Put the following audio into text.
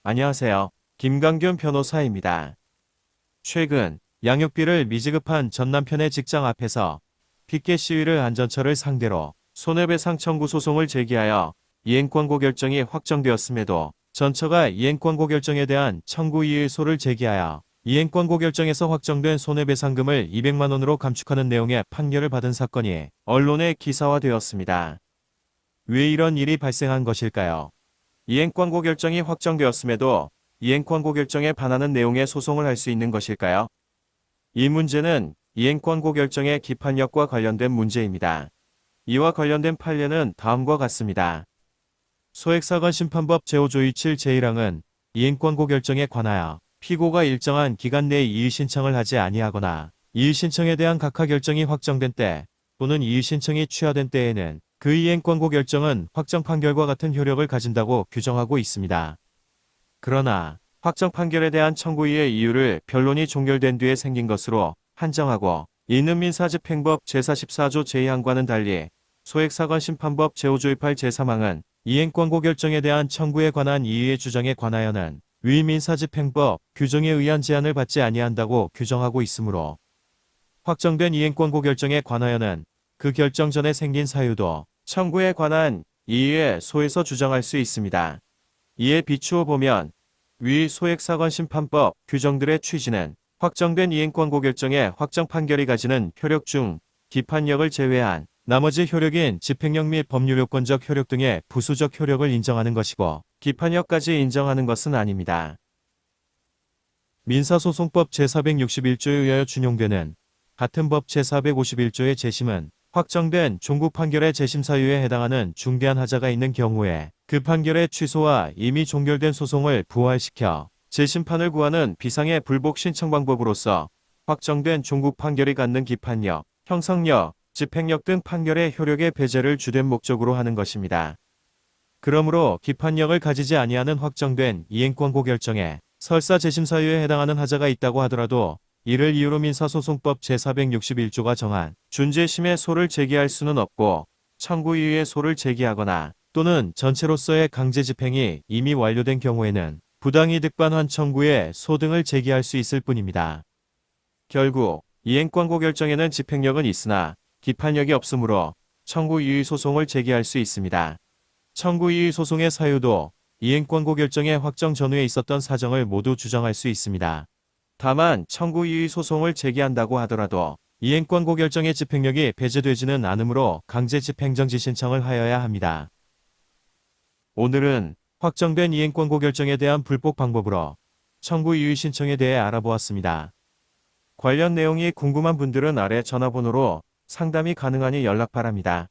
안녕하세요. 김강균 변호사입니다. 최근 양육비를 미지급한 전 남편의 직장 앞에서 피켓 시위를 한 전처를 상대로 손해배상 청구 소송을 제기하여 이행권고 결정이 확정되었음에도 전처가 이행권고 결정에 대한 청구 이의소를 제기하여 이행권고 결정에서 확정된 손해배상금을 200만 원으로 감축하는 내용의 판결을 받은 사건이 언론에 기사화되었습니다. 왜 이런 일이 발생한 것일까요? 이행권고 결정이 확정되었음에도 이행권고 결정에 반하는 내용의 소송을 할 수 있는 것일까요? 이 문제는 이행권고 결정의 기판력과 관련된 문제입니다. 이와 관련된 판례는 다음과 같습니다. 소액사건 심판법 제5조 27 제1항은 이행권고 결정에 관하여 피고가 일정한 기간 내에 이의 신청을 하지 아니하거나 이의 신청에 대한 각하 결정이 확정된 때 또는 이의 신청이 취하된 때에는 그 이행권고 결정은 확정 판결과 같은 효력을 가진다고 규정하고 있습니다. 그러나 확정 판결에 대한 청구이의 이유를 변론이 종결된 뒤에 생긴 것으로 한정하고 있는 민사집행법 제44조 제2항과는 달리 소액사건 심판법 제5조 28 제3항은 이행권고 결정에 대한 청구에 관한 이의의 주장에 관하여는 위 민사집행법 규정에 의한 제한을 받지 아니한다고 규정하고 있으므로 확정된 이행권고 결정에 관하여는 그 결정 전에 생긴 사유도 청구에 관한 이의의 소에서 주장할 수 있습니다. 이에 비추어 보면 위 소액사건심판법 규정들의 취지는 확정된 이행권고 결정의 확정 판결이 가지는 효력 중 기판력을 제외한 나머지 효력인 집행력 및 법률요건적 효력 등의 부수적 효력을 인정하는 것이고 기판력까지 인정하는 것은 아닙니다. 민사소송법 제461조에 의하여 준용되는 같은 법 제451조의 재심은 확정된 종국 판결의 재심 사유에 해당하는 중대한 하자가 있는 경우에 그 판결의 취소와 이미 종결된 소송을 부활시켜 재심판을 구하는 비상의 불복 신청 방법으로서 확정된 종국 판결이 갖는 기판력, 형성력, 집행력 등 판결의 효력의 배제를 주된 목적으로 하는 것입니다. 그러므로 기판력을 가지지 아니하는 확정된 이행권고 결정에 설사 재심 사유에 해당하는 하자가 있다고 하더라도 이를 이유로 민사소송법 제461조가 정한 준재심의 소를 제기할 수는 없고 청구 이유의 소를 제기하거나 또는 전체로서의 강제 집행이 이미 완료된 경우에는 부당이득 반환 청구의 소 등을 제기할 수 있을 뿐입니다. 결국 이행권고 결정에는 집행력은 있으나 기판력이 없으므로 청구 이의 소송을 제기할 수 있습니다. 청구 이의 소송의 사유도 이행권고 결정의 확정 전후에 있었던 사정을 모두 주장할 수 있습니다. 다만 청구 이의 소송을 제기한다고 하더라도 이행권고 결정의 집행력이 배제되지는 않으므로 강제 집행정지 신청을 하여야 합니다. 오늘은 확정된 이행권고 결정에 대한 불복 방법으로 청구 이의 신청에 대해 알아보았습니다. 관련 내용이 궁금한 분들은 아래 전화번호로 상담이 가능하니 연락 바랍니다.